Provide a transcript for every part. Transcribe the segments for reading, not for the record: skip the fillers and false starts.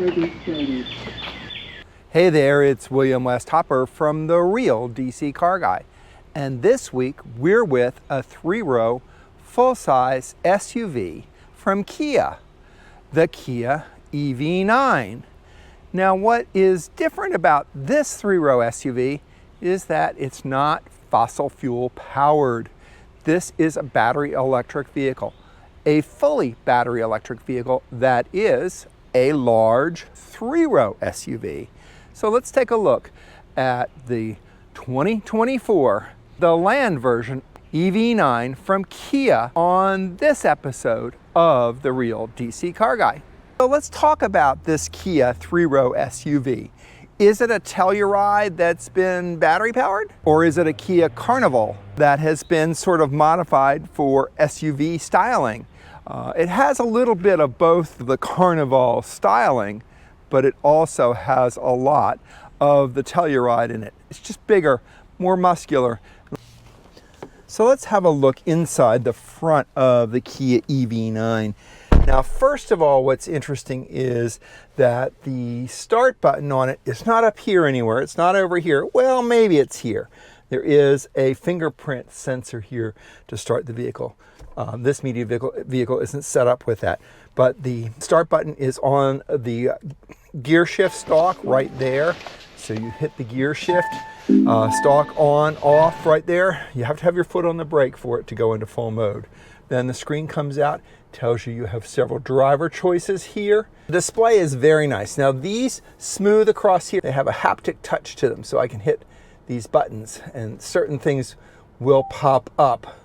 service started. Hey there, it's William West Hopper from the real DC Car Guy. And this week we're with a 3-row full-size SUV from Kia, the Kia EV9. Now what is different about this 3-row SUV is that it's not fossil fuel powered. This is a battery electric vehicle, a fully battery electric vehicle that is a large 3-row SUV. So let's take a look at the 2024, the Land version EV9 from Kia on this episode of The Real DC Car Guy. So let's talk about this Kia 3-row SUV. Is it a Telluride that's been battery powered? Or is it a Kia Carnival that has been sort of modified for SUV styling? It has a little bit of both the Carnival styling, but it also has a lot of the Telluride in it. It's just bigger, more muscular. So let's have a look inside the front of the Kia EV9. Now, first of all, what's interesting is that the start button on it is not up here anywhere. It's not over here. Well, maybe it's here. There is a fingerprint sensor here to start the vehicle. This media vehicle isn't set up with that, but the start button is on the gear shift stalk right there. So you hit the gear shift stalk on, off right there. You have to have your foot on the brake for it to go into full mode. Then the screen comes out, tells you have several driver choices here. The display is very nice. Now these smooth across here, they have a haptic touch to them, so I can hit these buttons and certain things will pop up,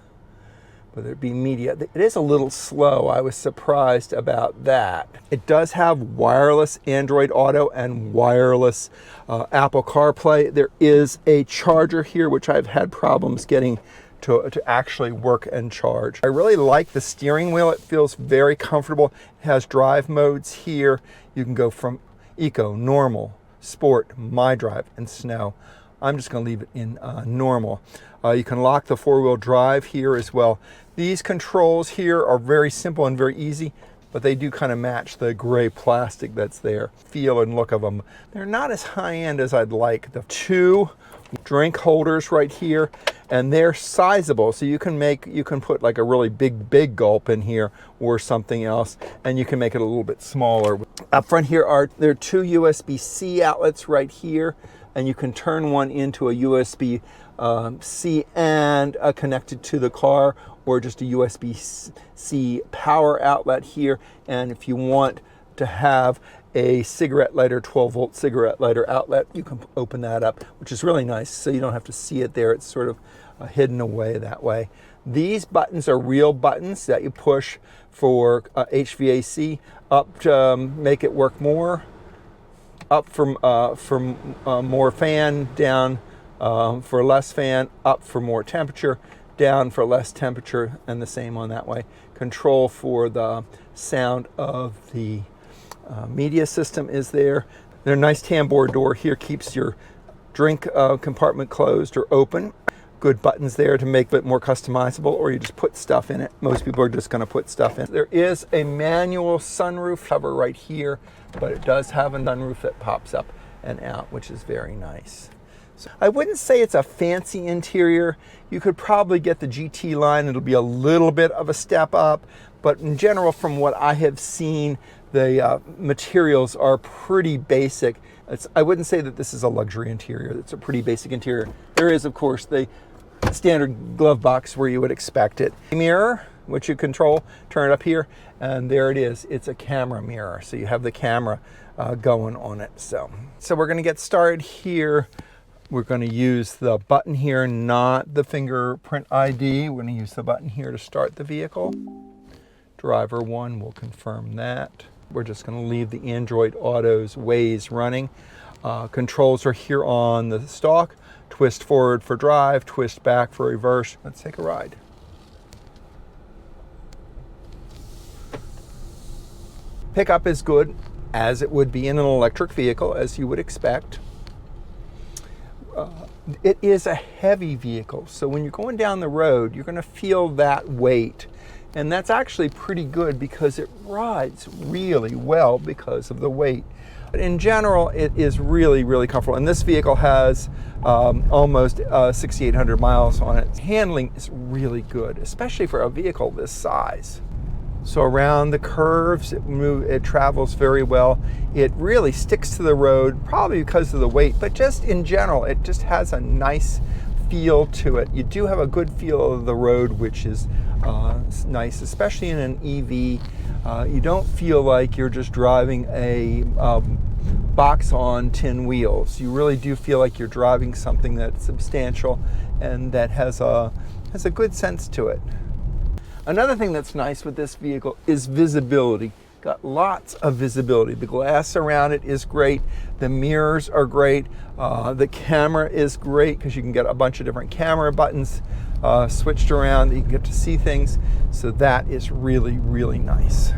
whether it be media. It is a little slow. I was surprised about that. It does have wireless Android Auto and wireless Apple CarPlay. There is a charger here, which I've had problems getting to actually work and charge. I really like the steering wheel. It feels very comfortable. It has drive modes here. You can go from Eco, Normal, Sport, My Drive, and Snow. I'm just going to leave it in normal. You can lock the 4-wheel drive here as well. These controls here are very simple and very easy, but they do kind of match the gray plastic that's there. Feel and look of them. They're not as high-end as I'd like. The 2 drink holders right here, and they're sizable, so you can put like a really big gulp in here or something else, and you can make it a little bit smaller. Up front here there are 2 USB-C outlets right here, and you can turn one into a USB-C and connect it to the car, or just a USB-C power outlet here. And if you want to have a cigarette lighter, 12-volt cigarette lighter outlet, you can open that up, which is really nice, so you don't have to see it there. It's sort of hidden away that way. These buttons are real buttons that you push for HVAC, up to make it work more, up for more fan, down for less fan, up for more temperature, down for less temperature, and the same on that way. Control for the sound of the media system is there. Their nice tambour door here keeps your drink compartment closed or open. Good buttons there to make it more customizable, or you just put stuff in it. Most people are just going to put stuff in. There is a manual sunroof cover right here, but it does have a sunroof that pops up and out, which is very nice. So I wouldn't say it's a fancy interior. You could probably get the GT line. It'll be a little bit of a step up, but in general, from what I have seen, the materials are pretty basic. I wouldn't say that this is a luxury interior. It's a pretty basic interior. There is, of course, the standard glove box where you would expect it. Mirror, which you control, turn it up here, and there it is. It's a camera mirror, so you have the camera going on it. So we're going to get started here. We're going to use the button here, not the fingerprint ID. We're going to use the button here to start the vehicle. Driver 1 will confirm that. We're just going to leave the Android Auto's Waze running. Controls are here on the stalk. Twist forward for drive, twist back for reverse. Let's take a ride. Pickup is good, as it would be in an electric vehicle, as you would expect. It is a heavy vehicle, so when you're going down the road, you're going to feel that weight. And that's actually pretty good because it rides really well because of the weight. But in general, it is really, really comfortable. And this vehicle has almost 6,800 miles on it. Handling is really good, especially for a vehicle this size. So around the curves, it travels very well. It really sticks to the road, probably because of the weight, but just in general, it just has a nice feel to it. You do have a good feel of the road, which is nice, especially in an EV. You don't feel like you're just driving a box on tin wheels. You really do feel like you're driving something that's substantial and that has a good sense to it. Another thing that's nice with this vehicle is visibility. Got lots of visibility. The glass around it is great. The mirrors are great. The camera is great because you can get a bunch of different camera buttons switched around. You can get to see things. So that is really, really nice.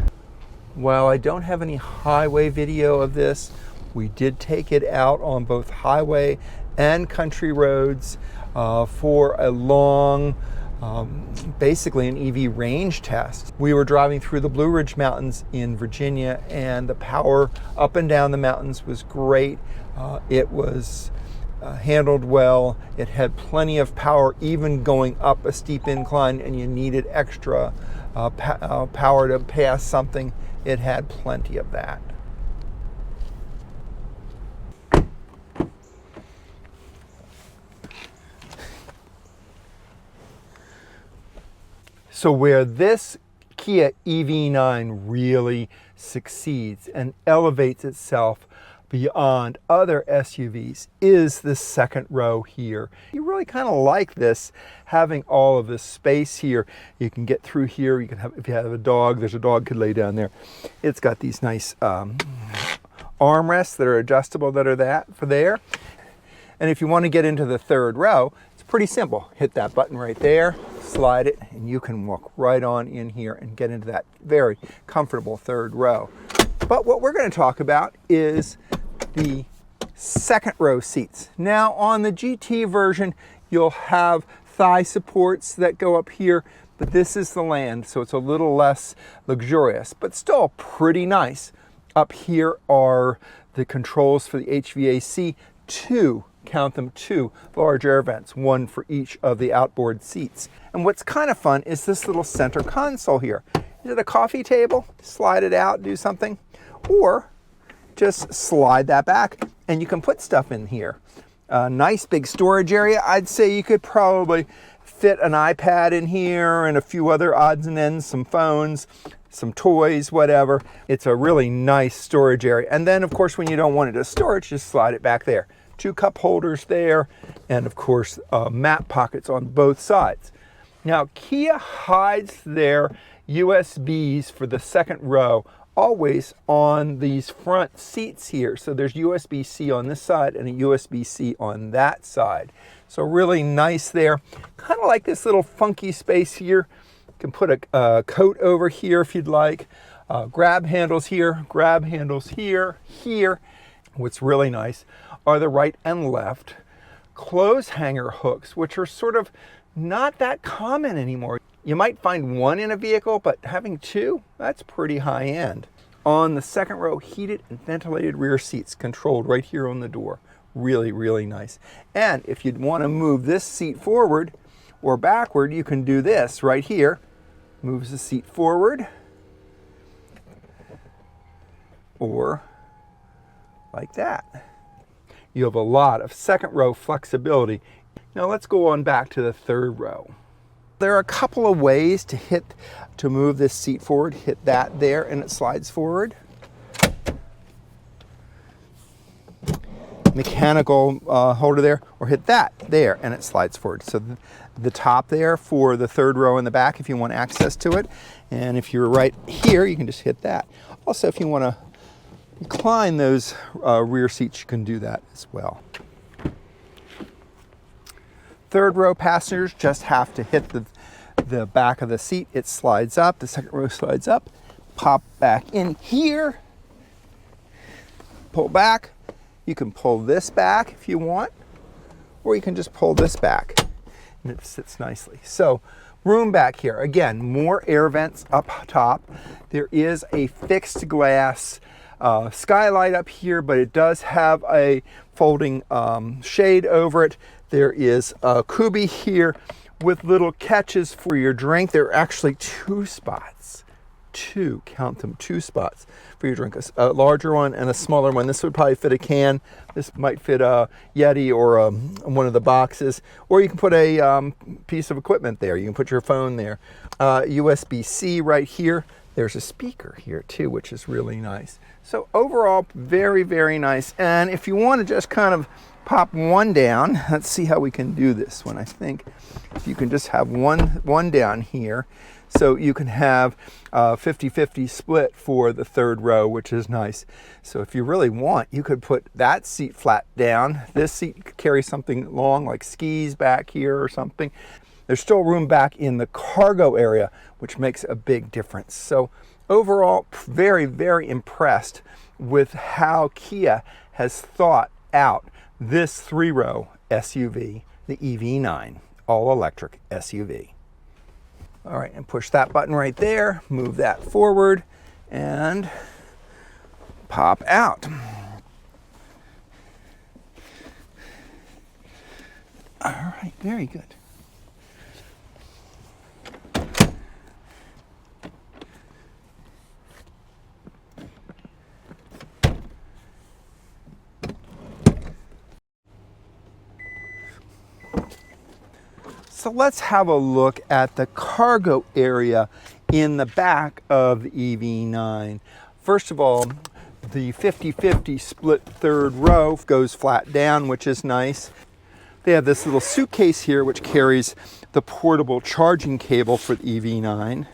While I don't have any highway video of this, we did take it out on both highway and country roads for a long, basically an EV range test. We were driving through the Blue Ridge Mountains in Virginia, and the power up and down the mountains was great. It was handled well. It had plenty of power even going up a steep incline and you needed extra power to pass something. It had plenty of that. So where this Kia EV9 really succeeds and elevates itself beyond other SUVs is the second row here. You really kind of like this, having all of this space here. You can get through here. You can have, if you have a dog, there's a dog could lay down there. It's got these nice armrests that are adjustable that are for there. And if you want to get into the third row, it's pretty simple. Hit that button right there, slide it, and you can walk right on in here and get into that very comfortable third row. But what we're going to talk about is the second row seats. Now on the GT version, you'll have thigh supports that go up here, but this is the Land, so it's a little less luxurious, but still pretty nice. Up here are the controls for the HVAC, count them, two large air vents, one for each of the outboard seats. And what's kind of fun is this little center console here. Is it a coffee table? Slide it out, do something, or just slide that back and you can put stuff in here. A nice big storage area. I'd say you could probably fit an iPad in here and a few other odds and ends, some phones, some toys, whatever. It's a really nice storage area. And then of course, when you don't want it as storage, just slide it back there. 2 cup holders there, and of course, map pockets on both sides. Now, Kia hides their USBs for the second row always on these front seats here. So there's USB-C on this side and a USB-C on that side. So really nice there. Kind of like this little funky space here. You can put a coat over here if you'd like. Grab handles here, grab handles here, here. What's really nice are the right and left clothes hanger hooks, which are sort of not that common anymore. You might find one in a vehicle, but having 2, that's pretty high end. On the second row, heated and ventilated rear seats controlled right here on the door. Really, really nice. And if you'd want to move this seat forward or backward, you can do this right here. Moves the seat forward or like that. You have a lot of second row flexibility. Now let's go on back to the third row. There are a couple of ways to move this seat forward. Hit that there and it slides forward. Mechanical holder there, or hit that there and it slides forward. So the top there for the third row in the back if you want access to it. And if you're right here, you can just hit that. Also, if you want to recline those rear seats, you can do that as well. Third row passengers just have to hit the back of the seat. It slides up, the second row slides up, pop back in here, pull back. You can pull this back if you want, or you can just pull this back and it sits nicely. So Room back here. Again, more air vents up top. There is a fixed glass skylight up here, but it does have a folding shade over it. There is a cubby here with little catches for your drink. There are actually two spots. Count them, two spots for your drink. A larger one and a smaller one. This would probably fit a can. This might fit a Yeti or one of the boxes. Or you can put a piece of equipment there. You can put your phone there. USB-C right here. There's a speaker here too, which is really nice. So overall, very, very nice. And if you want to just kind of pop one down, let's see how we can do this one. I think if you can just have one down here, so you can have a 50-50 split for the third row, which is nice. So if you really want, you could put that seat flat down. This seat could carry something long like skis back here or something. There's still room back in the cargo area, which makes a big difference. So overall, very, very impressed with how Kia has thought out this three-row SUV, the EV9 all-electric SUV. All right, and push that button right there, move that forward, and pop out. All right, very good. So let's have a look at the cargo area in the back of the EV9. First of all, the 50-50 split third row goes flat down, which is nice. They have this little suitcase here which carries the portable charging cable for the EV9,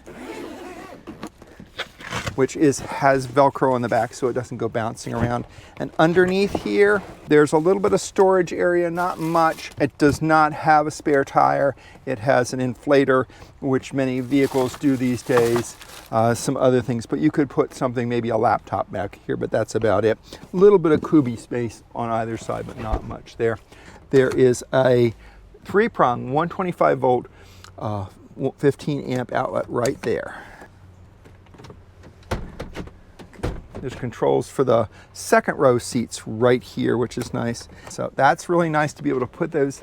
which has Velcro on the back so it doesn't go bouncing around. And underneath here, there's a little bit of storage area, not much. It does not have a spare tire. It has an inflator, which many vehicles do these days, some other things, but you could put something, maybe a laptop back here, but that's about it. A little bit of cubby space on either side, but not much there. There is a three-prong 125 volt, 15 amp outlet right there. There's controls for the second row seats right here, which is nice. So that's really nice to be able to put those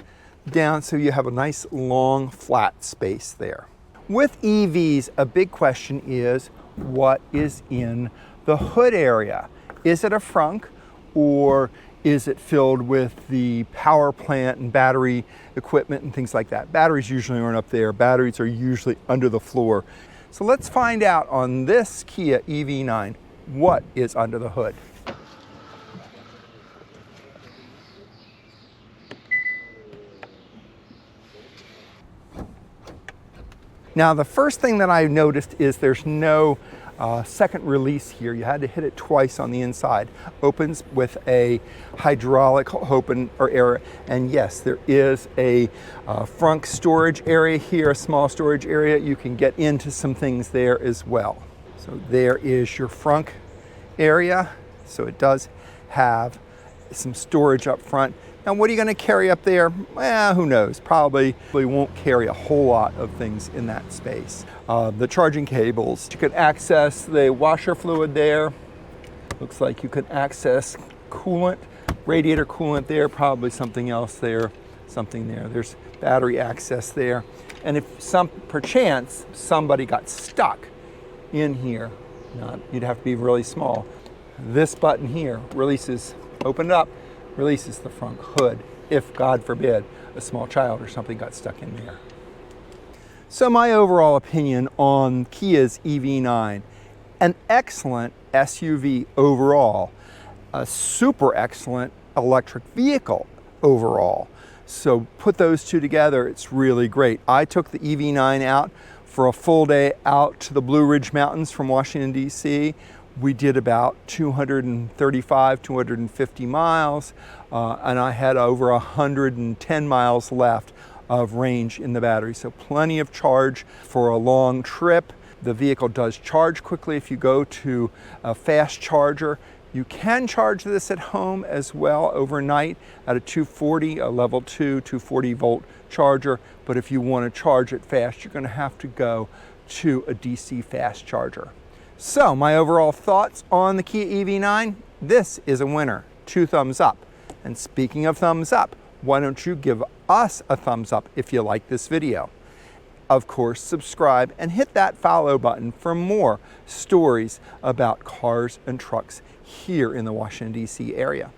down so you have a nice long flat space there. With EVs, a big question is what is in the hood area? Is it a frunk or is it filled with the power plant and battery equipment and things like that? Batteries usually aren't up there. Batteries are usually under the floor. So let's find out on this Kia EV9 what is under the hood. Now the first thing that I noticed is there's no second release here. You had to hit it twice on the inside. Opens with a hydraulic open or area, and yes, there is a frunk storage area here, a small storage area. You can get into some things there as well. So there is your frunk area. So it does have some storage up front. Now what are you going to carry up there? Well, who knows? Probably won't carry a whole lot of things in that space. The charging cables. You can access the washer fluid there. Looks like you can access coolant, radiator coolant there, probably something else there, something there. There's battery access there. And if perchance somebody got stuck in here, you'd have to be really small. This button here releases, open it up, releases the front hood if, God forbid, a small child or something got stuck in there. So my overall opinion on Kia's EV9, an excellent SUV overall, a super excellent electric vehicle overall. So put those two together, it's really great. I took the EV9 out for a full day out to the Blue Ridge Mountains from Washington, D.C. We did about 235, 250 miles, and I had over 110 miles left of range in the battery. So plenty of charge for a long trip. The vehicle does charge quickly. If you go to a fast charger, You can charge this at home as well overnight at a 240, a level 2, 240 volt charger. But if you want to charge it fast, you're going to have to go to a DC fast charger. So my overall thoughts on the Kia EV9, this is a winner. 2 thumbs up. And speaking of thumbs up, why don't you give us a thumbs up if you like this video? Of course, subscribe and hit that follow button for more stories about cars and trucks here in the Washington, D.C. area.